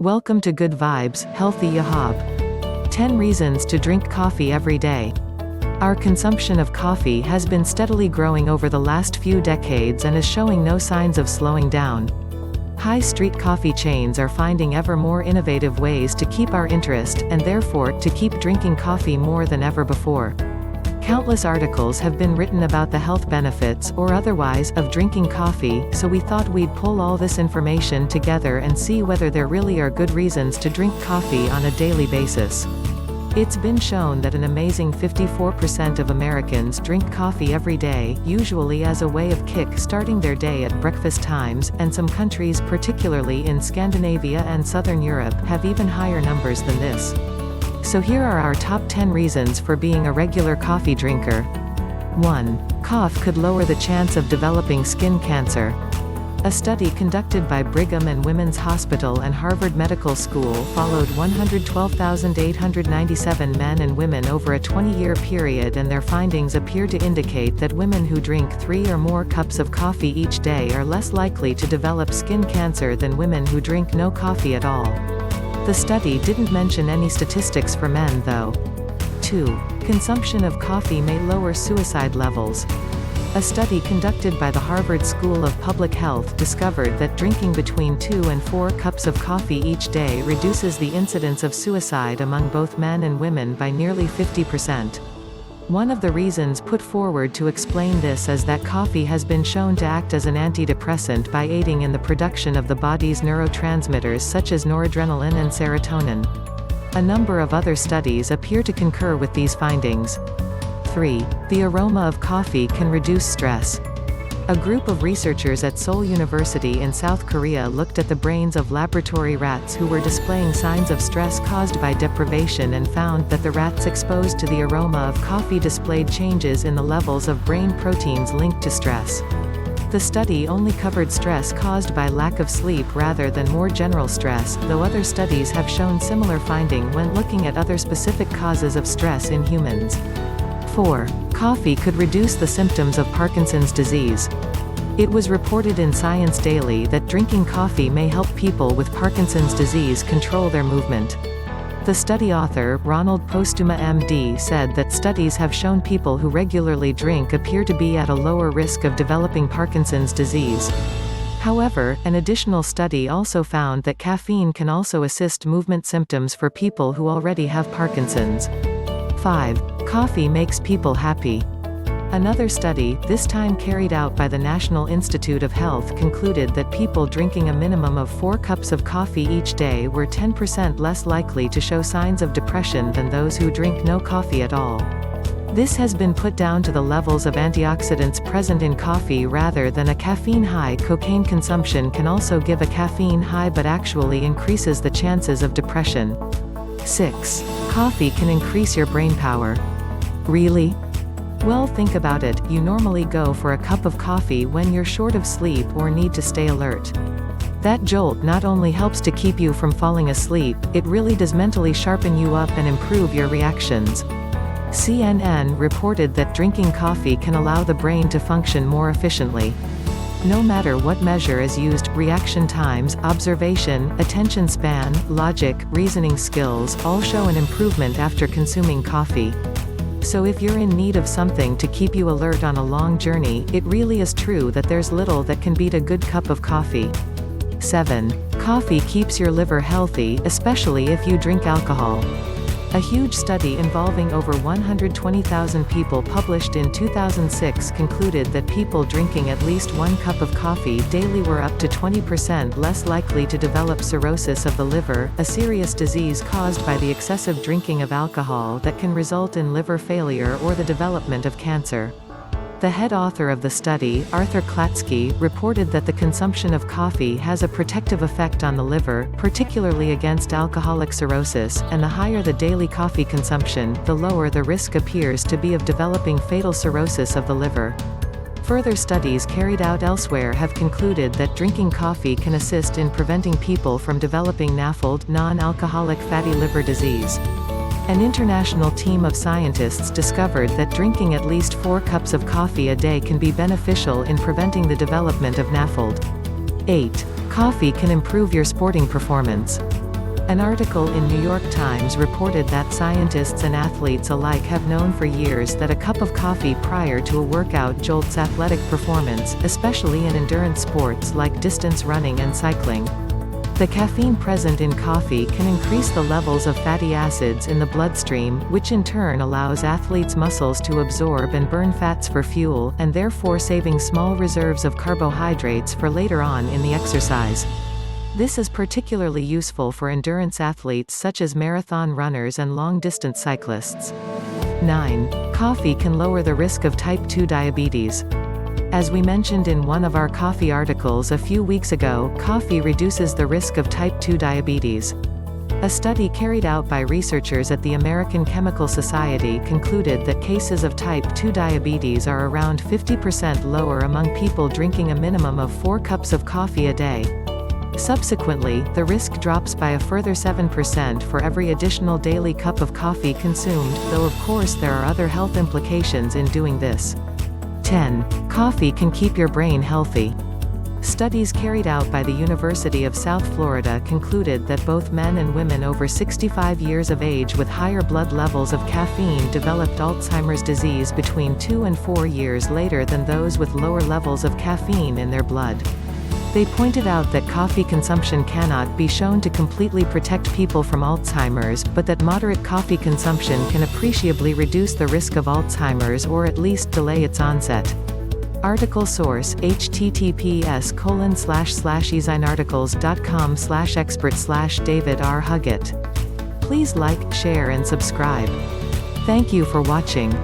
Welcome to Good Vibes, Healthy Yahab. 10 reasons to drink coffee every day. Our consumption of coffee has been steadily growing over the last few decades and is showing no signs of slowing down. High street coffee chains are finding ever more innovative ways to keep our interest, and therefore, to keep drinking coffee more than ever before. Countless articles have been written about the health benefits, or otherwise, of drinking coffee, so we thought we'd pull all this information together and see whether there really are good reasons to drink coffee on a daily basis. It's been shown that an amazing 54% of Americans drink coffee every day, usually as a way of kick-starting their day at breakfast times, and some countries, particularly in Scandinavia and Southern Europe, have even higher numbers than this. So here are our top 10 reasons for being a regular coffee drinker. 1. Coffee could lower the chance of developing skin cancer. A study conducted by Brigham and Women's Hospital and Harvard Medical School followed 112,897 men and women over a 20-year period, and their findings appear to indicate that women who drink 3 or more cups of coffee each day are less likely to develop skin cancer than women who drink no coffee at all. The study didn't mention any statistics for men though. 2. Consumption of coffee may lower suicide levels. A study conducted by the Harvard School of Public Health discovered that drinking between 2 and 4 cups of coffee each day reduces the incidence of suicide among both men and women by nearly 50%. One of the reasons put forward to explain this is that coffee has been shown to act as an antidepressant by aiding in the production of the body's neurotransmitters such as noradrenaline and serotonin. A number of other studies appear to concur with these findings. 3. The aroma of coffee can reduce stress. A group of researchers at Seoul University in South Korea looked at the brains of laboratory rats who were displaying signs of stress caused by deprivation and found that the rats exposed to the aroma of coffee displayed changes in the levels of brain proteins linked to stress. The study only covered stress caused by lack of sleep rather than more general stress, though other studies have shown similar finding when looking at other specific causes of stress in humans. 4. Coffee could reduce the symptoms of Parkinson's disease. It was reported in Science Daily that drinking coffee may help people with Parkinson's disease control their movement. The study author, Ronald Postuma MD, said that studies have shown people who regularly drink appear to be at a lower risk of developing Parkinson's disease. However, an additional study also found that caffeine can also assist movement symptoms for people who already have Parkinson's. 5. Coffee makes people happy. Another study, this time carried out by the National Institute of Health, concluded that people drinking a minimum of 4 cups of coffee each day were 10% less likely to show signs of depression than those who drink no coffee at all. This has been put down to the levels of antioxidants present in coffee rather than a caffeine high. Cocaine consumption can also give a caffeine high but actually increases the chances of depression. 6. Coffee can increase your brain power. Really? Well, think about it, you normally go for a cup of coffee when you're short of sleep or need to stay alert. That jolt not only helps to keep you from falling asleep, it really does mentally sharpen you up and improve your reactions. CNN reported that drinking coffee can allow the brain to function more efficiently. No matter what measure is used, reaction times, observation, attention span, logic, reasoning skills, all show an improvement after consuming coffee. So if you're in need of something to keep you alert on a long journey, it really is true that there's little that can beat a good cup of coffee. 7. Coffee keeps your liver healthy, especially if you drink alcohol. A huge study involving over 120,000 people published in 2006 concluded that people drinking at least 1 cup of coffee daily were up to 20% less likely to develop cirrhosis of the liver, a serious disease caused by the excessive drinking of alcohol that can result in liver failure or the development of cancer. The head author of the study, Arthur Klatsky, reported that the consumption of coffee has a protective effect on the liver, particularly against alcoholic cirrhosis, and the higher the daily coffee consumption, the lower the risk appears to be of developing fatal cirrhosis of the liver. Further studies carried out elsewhere have concluded that drinking coffee can assist in preventing people from developing NAFLD, non-alcoholic fatty liver disease. An international team of scientists discovered that drinking at least 4 cups of coffee a day can be beneficial in preventing the development of NAFLD. 8. Coffee can improve your sporting performance. An article in New York Times reported that scientists and athletes alike have known for years that a cup of coffee prior to a workout jolts athletic performance, especially in endurance sports like distance running and cycling. The caffeine present in coffee can increase the levels of fatty acids in the bloodstream, which in turn allows athletes' muscles to absorb and burn fats for fuel, and therefore saving small reserves of carbohydrates for later on in the exercise. This is particularly useful for endurance athletes such as marathon runners and long-distance cyclists. 9. Coffee can lower the risk of type 2 diabetes. As we mentioned in one of our coffee articles a few weeks ago, coffee reduces the risk of type 2 diabetes. A study carried out by researchers at the American Chemical Society concluded that cases of type 2 diabetes are around 50% lower among people drinking a minimum of 4 cups of coffee a day. Subsequently, the risk drops by a further 7% for every additional daily cup of coffee consumed, though of course there are other health implications in doing this. 10. Coffee can keep your brain healthy. Studies carried out by the University of South Florida concluded that both men and women over 65 years of age with higher blood levels of caffeine developed Alzheimer's disease between 2 and 4 years later than those with lower levels of caffeine in their blood. They pointed out that coffee consumption cannot be shown to completely protect people from Alzheimer's, but that moderate coffee consumption can appreciably reduce the risk of Alzheimer's or at least delay its onset. Article source: https://ezinarticles.com/expert/David R. Huggett. Please like, share and subscribe. Thank you for watching.